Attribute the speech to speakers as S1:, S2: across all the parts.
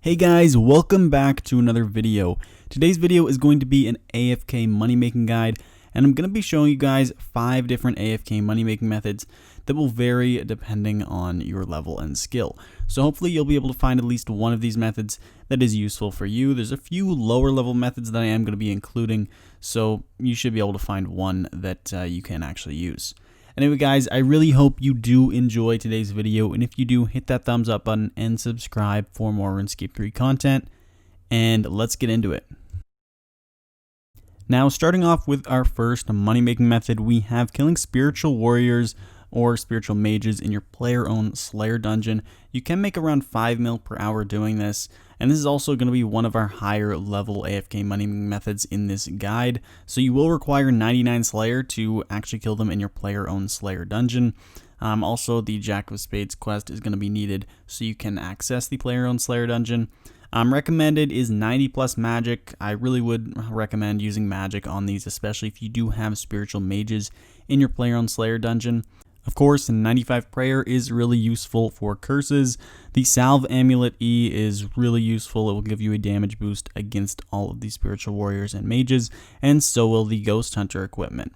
S1: Hey guys, welcome back to another video. Today's video is going to be an AFK money making guide, and I'm going to be showing you guys 5 different AFK money making methods that will vary depending on your level and skill. So hopefully you'll be able to find at least one of these methods that is useful for you. There's a few lower level methods that I am going to be including, so you should be able to find one that you can actually use. Anyway guys, I really hope you do enjoy today's video, and if you do, hit that thumbs up button and subscribe for more RuneScape 3 content, and let's get into it. Now, starting off with our first money making method, we have killing spiritual warriors or spiritual mages in your player-owned Slayer dungeon. You can make around 5 mil per hour doing this, and this is also going to be one of our higher level AFK money methods in this guide. So you will require 99 Slayer to actually kill them in your player-owned Slayer dungeon. Also, the Jack of Spades quest is going to be needed so you can access the player-owned Slayer dungeon. Recommended is 90 plus magic. I really would recommend using magic on these, especially if you do have spiritual mages in your player-owned Slayer dungeon. Of course, 95 prayer is really useful for curses. The Salve Amulet E is really useful. It will give you a damage boost against all of the spiritual warriors and mages, and so will the Ghost Hunter equipment.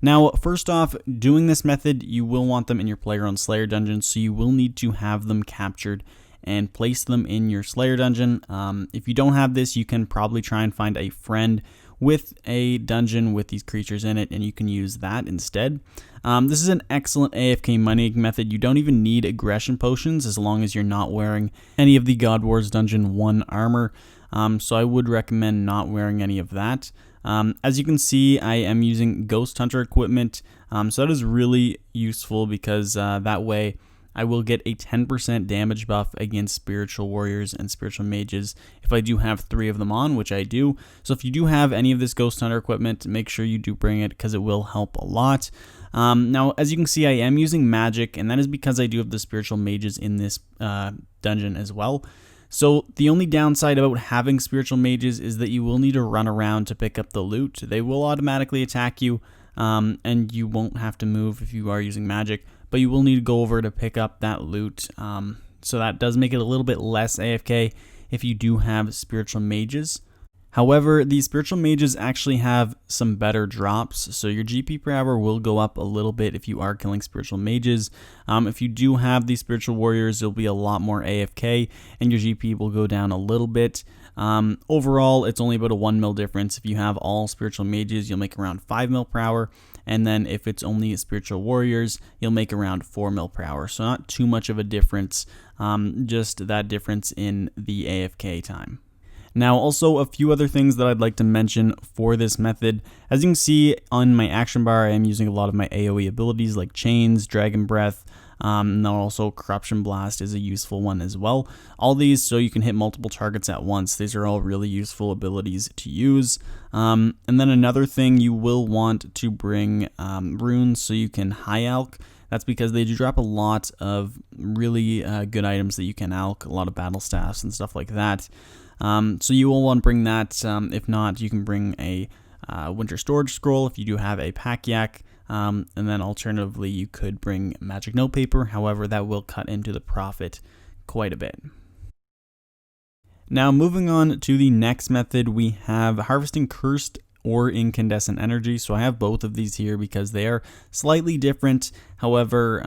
S1: Now, first off, doing this method, you will want them in your player-owned Slayer dungeon, so you will need to have them captured and place them in your Slayer dungeon. If you don't have this, you can probably try and find a friend with a dungeon with these creatures in it, and you can use that instead. This is an excellent AFK money method. You don't even need aggression potions as long as you're not wearing any of the God Wars Dungeon 1 armor, so I would recommend not wearing any of that. As you can see, I am using Ghost Hunter equipment, so that is really useful because that way I will get a 10% damage buff against spiritual warriors and spiritual mages if I do have 3 of them on, which I do. So if you do have any of this Ghost Hunter equipment, make sure you do bring it because it will help a lot. Now, as you can see, I am using magic, and that is because I do have the spiritual mages in this dungeon as well. So the only downside about having spiritual mages is that you will need to run around to pick up the loot. They will automatically attack you, and you won't have to move if you are using magic, but you will need to go over to pick up that loot. So that does make it a little bit less AFK if you do have spiritual mages. However, the spiritual mages actually have some better drops, so your GP per hour will go up a little bit if you are killing spiritual mages. If you do have these spiritual warriors, you'll be a lot more AFK, and your GP will go down a little bit. Overall, it's only about a 1 mil difference. If you have all spiritual mages, you'll make around 5 mil per hour, and then if it's only spiritual warriors, you'll make around 4 mil per hour. So not too much of a difference, just that difference in the AFK time. Now, also a few other things that I'd like to mention for this method. As you can see on my action bar, I am using a lot of my AoE abilities like Chains, Dragon Breath, and also Corruption Blast is a useful one as well. All these so you can hit multiple targets at once. These are all really useful abilities to use. And then another thing, you will want to bring runes so you can high alch. That's because they do drop a lot of really good items that you can alch, a lot of battle staffs and stuff like that. So you will want to bring that. If not, you can bring a Winter Storage Scroll if you do have a pack yak. And then alternatively, you could bring magic notepaper. However, that will cut into the profit quite a bit. Now, moving on to the next method, we have harvesting cursed or incandescent energy. So I have both of these here because they are slightly different. However,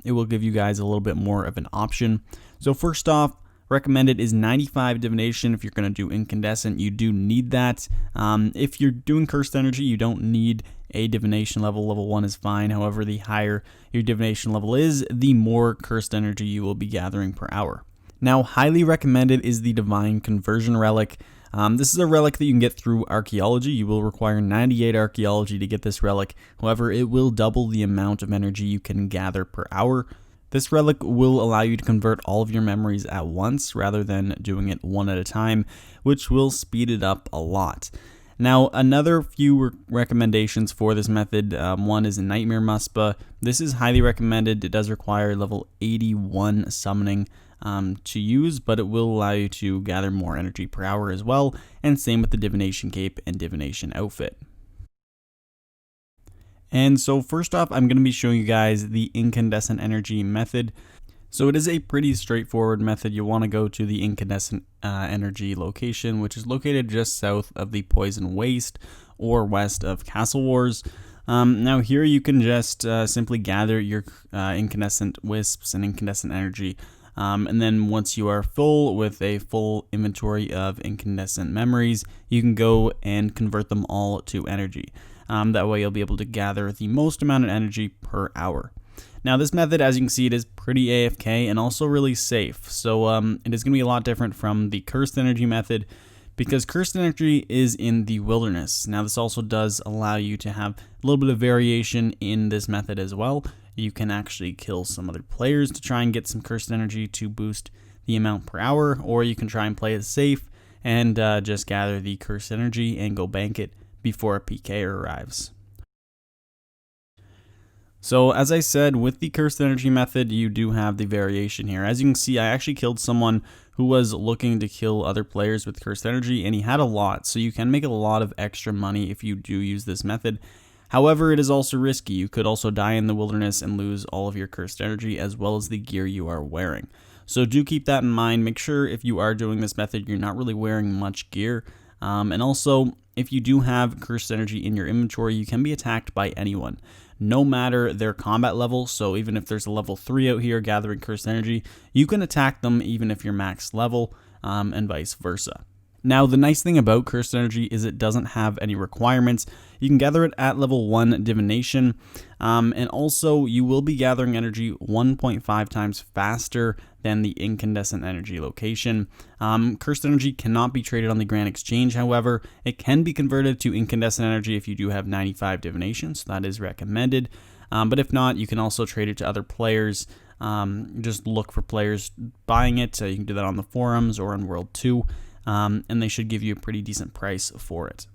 S1: it will give you guys a little bit more of an option. So first off, recommended is 95 divination. If you're going to do incandescent, you do need that. If you're doing cursed energy, you don't need a divination level. Level 1 is fine. However, the higher your divination level is, the more cursed energy you will be gathering per hour. Now, highly recommended is the divine conversion relic. This is a relic that you can get through archaeology. You will require 98 archaeology to get this relic. However, it will double the amount of energy you can gather per hour. This relic will allow you to convert all of your memories at once rather than doing it one at a time, which will speed it up a lot. Now, another few recommendations for this method. One is Nightmare Muspa. This is highly recommended. It does require level 81 summoning to use, but it will allow you to gather more energy per hour as well, and same with the Divination Cape and Divination Outfit. And so first off, I'm going to be showing you guys the incandescent energy method. So it is a pretty straightforward method. You want to go to the incandescent energy location, which is located just south of the poison waste or west of Castle Wars. Now here you can just simply gather your incandescent wisps and incandescent energy. And then once you are full with a full inventory of incandescent memories, you can go and convert them all to energy. That way you'll be able to gather the most amount of energy per hour. Now this method, as you can see, it is pretty AFK and also really safe. So it is going to be a lot different from the cursed energy method, because cursed energy is in the wilderness. Now this also does allow you to have a little bit of variation in this method as well. You can actually kill some other players to try and get some cursed energy to boost the amount per hour, or you can try and play it safe and just gather the cursed energy and go bank it before a PK arrives. So as I said, with the cursed energy method, you do have the variation here. As you can see, I actually killed someone who was looking to kill other players with cursed energy, and he had a lot, so you can make a lot of extra money if you do use this method. However, it is also risky. You could also die in the wilderness and lose all of your cursed energy as well as the gear you are wearing. So do keep that in mind. Make sure if you are doing this method, you're not really wearing much gear. And also, if you do have cursed energy in your inventory, you can be attacked by anyone, no matter their combat level. So even if there's a level 3 out here gathering cursed energy, you can attack them even if you're max level, and vice versa. Now, the nice thing about cursed energy is it doesn't have any requirements. You can gather it at level 1 divination, and also you will be gathering energy 1.5 times faster than the incandescent energy location. Cursed energy cannot be traded on the Grand Exchange, however. It can be converted to incandescent energy if you do have 95 divination, so that is recommended. But if not, you can also trade it to other players. Just look for players buying it. You can do that on the forums or in World 2. And they should give you a pretty decent price for it.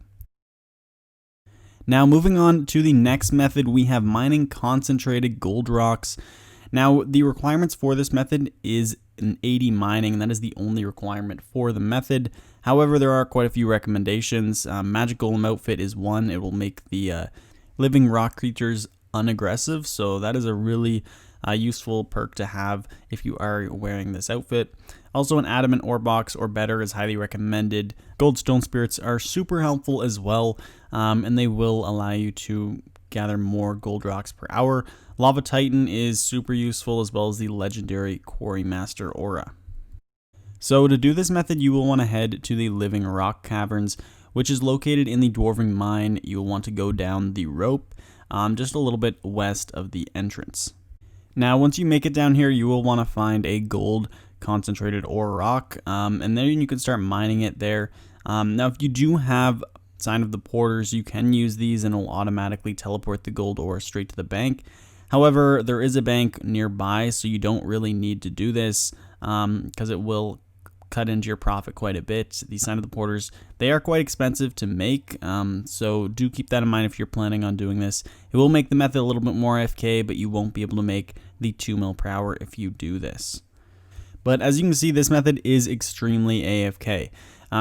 S1: Now, moving on to the next method, we have mining concentrated gold rocks. Now, the requirements for this method is an 80 mining, and that is the only requirement for the method. However, there are quite a few recommendations. Magic Golem outfit is one. It will make the living rock creatures unaggressive, so that is a really useful perk to have if you are wearing this outfit. Also, an adamant ore box or better is highly recommended. Goldstone spirits are super helpful as well, and they will allow you to gather more gold rocks per hour. Lava Titan is super useful, as well as the legendary Quarry Master aura. So to do this method, you will want to head to the Living Rock Caverns, which is located in the Dwarven Mine. You will want to go down the rope just a little bit west of the entrance. Now, once you make it down here, you will want to find a gold concentrated ore rock, and then you can start mining it there. Now, if you do have Sign of the Porters, you can use these and it will automatically teleport the gold ore straight to the bank. However, there is a bank nearby, so you don't really need to do this because it will cut into your profit quite a bit. The Sign of the Porters, they are quite expensive to make, so do keep that in mind if you're planning on doing this. It will make the method a little bit more AFK, but you won't be able to make the 2 mil per hour if you do this. But as you can see, this method is extremely AFK.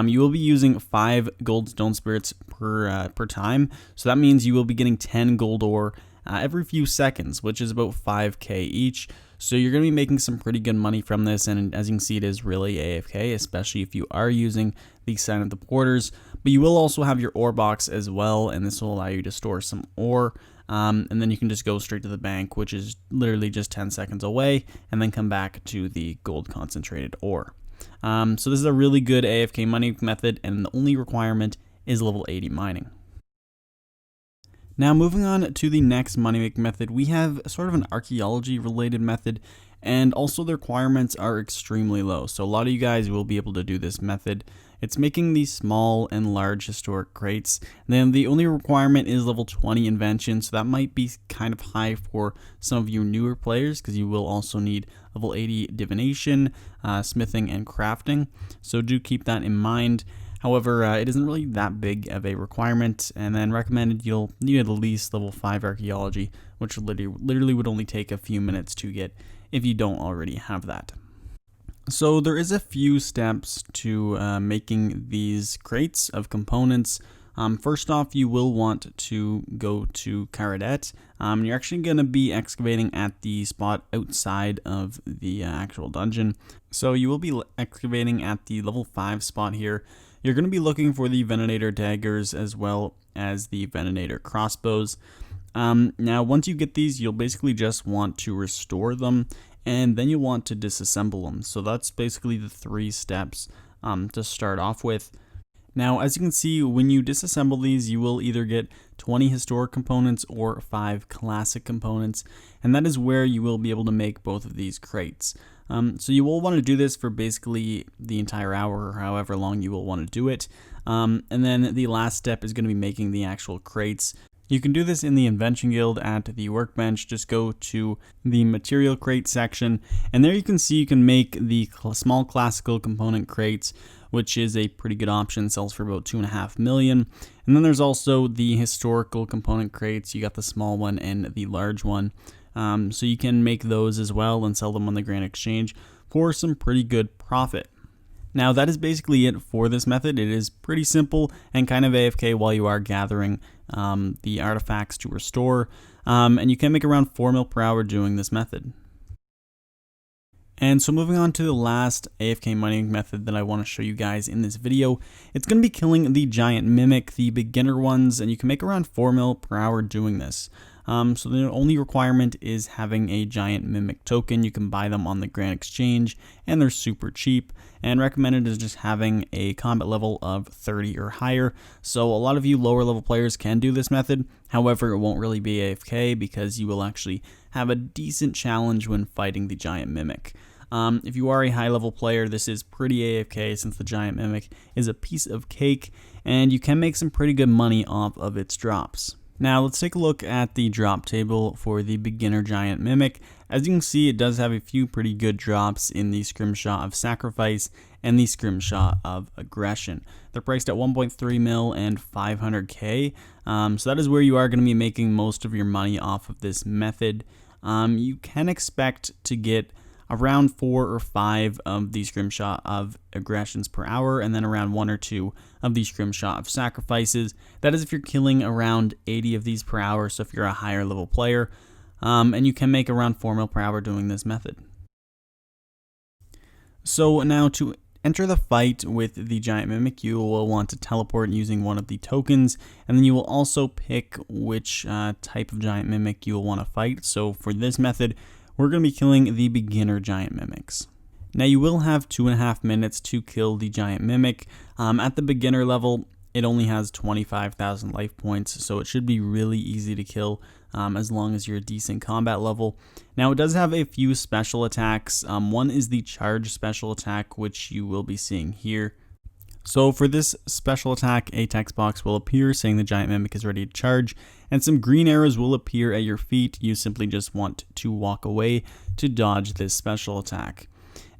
S1: You will be using 5 goldstone spirits per time, so that means you will be getting 10 gold ore every few seconds, which is about 5k each. So you're going to be making some pretty good money from this, and as you can see, it is really AFK, especially if you are using the Sign of the Porters. But you will also have your ore box as well, and this will allow you to store some ore, and then you can just go straight to the bank, which is literally just 10 seconds away, and then come back to the gold concentrated ore. So this is a really good AFK money method, and the only requirement is level 80 mining. Now, moving on to the next money making method, we have sort of an archaeology related method, and also the requirements are extremely low. So a lot of you guys will be able to do this method. It's making these small and large historic crates. And then the only requirement is level 20 invention, so that might be kind of high for some of you newer players, because you will also need level 80 divination, smithing, and crafting. So do keep that in mind. However, it isn't really that big of a requirement, and then recommended you'll need at least level 5 archaeology, which literally would only take a few minutes to get if you don't already have that. So there is a few steps to making these crates of components. First off, you will want to go to Caradet. You're actually going to be excavating at the spot outside of the actual dungeon. So you will be excavating at the level 5 spot here. You're going to be looking for the Venator daggers as well as the Venator crossbows. Now, once you get these, you'll basically just want to restore them, and then you'll want to disassemble them. So that's basically the 3 steps to start off with. Now, as you can see, when you disassemble these, you will either get 20 historic components or 5 classic components, and that is where you will be able to make both of these crates. So you will want to do this for basically the entire hour or however long you will want to do it. And then the last step is going to be making the actual crates. You can do this in the Invention Guild at the workbench. Just go to the material crate section, and there you can see you can make the small classical component crates, which is a pretty good option, sells for about 2.5 million. And then there's also the historical component crates. You got the small one and the large one. So you can make those as well and sell them on the Grand Exchange for some pretty good profit. Now that is basically it for this method. It is pretty simple and kind of AFK while you are gathering the artifacts to restore. And you can make around 4 mil per hour doing this method. And so moving on to the last AFK mining method that I want to show you guys in this video, it's going to be killing the giant mimic, the beginner ones, and you can make around 4 mil per hour doing this. So the only requirement is having a giant mimic token. You can buy them on the Grand Exchange, and they're super cheap, and recommended is just having a combat level of 30 or higher. So a lot of you lower level players can do this method. However, it won't really be AFK because you will actually have a decent challenge when fighting the giant mimic. If you are a high level player, this is pretty AFK since the giant mimic is a piece of cake, and you can make some pretty good money off of its drops. Now let's take a look at the drop table for the beginner giant mimic. As you can see, it does have a few pretty good drops in the Scrimshaw of Sacrifice and the Scrimshaw of Aggression. They're priced at 1.3 mil and 500k, so that is where you are going to be making most of your money off of this method. You can expect to get around 4 or 5 of the Scrimshaw of Aggressions per hour, and then around 1 or 2 of the Scrimshaw of Sacrifices. That is if you're killing around 80 of these per hour, so if you're a higher level player, and you can make around 4 mil per hour doing this method. So now to enter the fight with the giant mimic, you will want to teleport using one of the tokens, and then you will also pick which type of giant mimic you will want to fight. So for this method, we're going to be killing the beginner giant mimics. Now you will have 2.5 minutes to kill the giant mimic. At the beginner level, it only has 25,000 life points, so it should be really easy to kill as long as you're a decent combat level. Now it does have a few special attacks. One is the charge special attack, which you will be seeing here. So for this special attack, a text box will appear saying the giant mimic is ready to charge, and some green arrows will appear at your feet. You simply just want to walk away to dodge this special attack.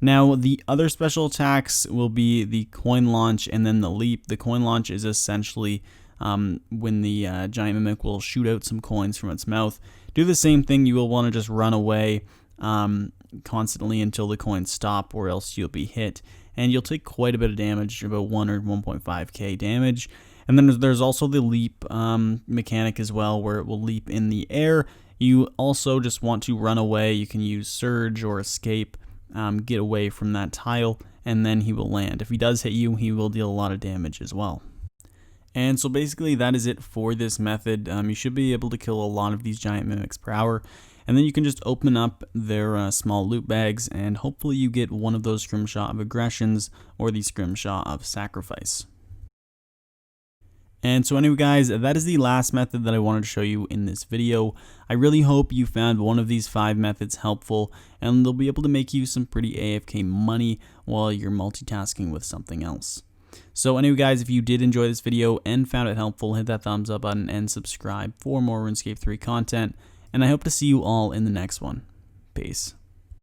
S1: Now the other special attacks will be the coin launch and then the leap. The coin launch is essentially when the giant mimic will shoot out some coins from its mouth. Do the same thing. You will want to just run away constantly until the coins stop, or else you'll be hit. And you'll take quite a bit of damage, about 1 or 1.5k damage. And then there's also the leap mechanic as well, where it will leap in the air. You also just want to run away. You can use surge or escape, get away from that tile, and then he will land. If he does hit you, he will deal a lot of damage as well. And so basically that is it for this method. You should be able to kill a lot of these giant mimics per hour. And then you can just open up their small loot bags, and hopefully you get one of those Scrimshaw of Aggressions or the Scrimshaw of Sacrifice. And so anyway guys, that is the last method that I wanted to show you in this video. I really hope you found one of these 5 methods helpful, and they'll be able to make you some pretty AFK money while you're multitasking with something else. So anyway guys, if you did enjoy this video and found it helpful, hit that thumbs up button and subscribe for more RuneScape 3 content. And I hope to see you all in the next one. Peace.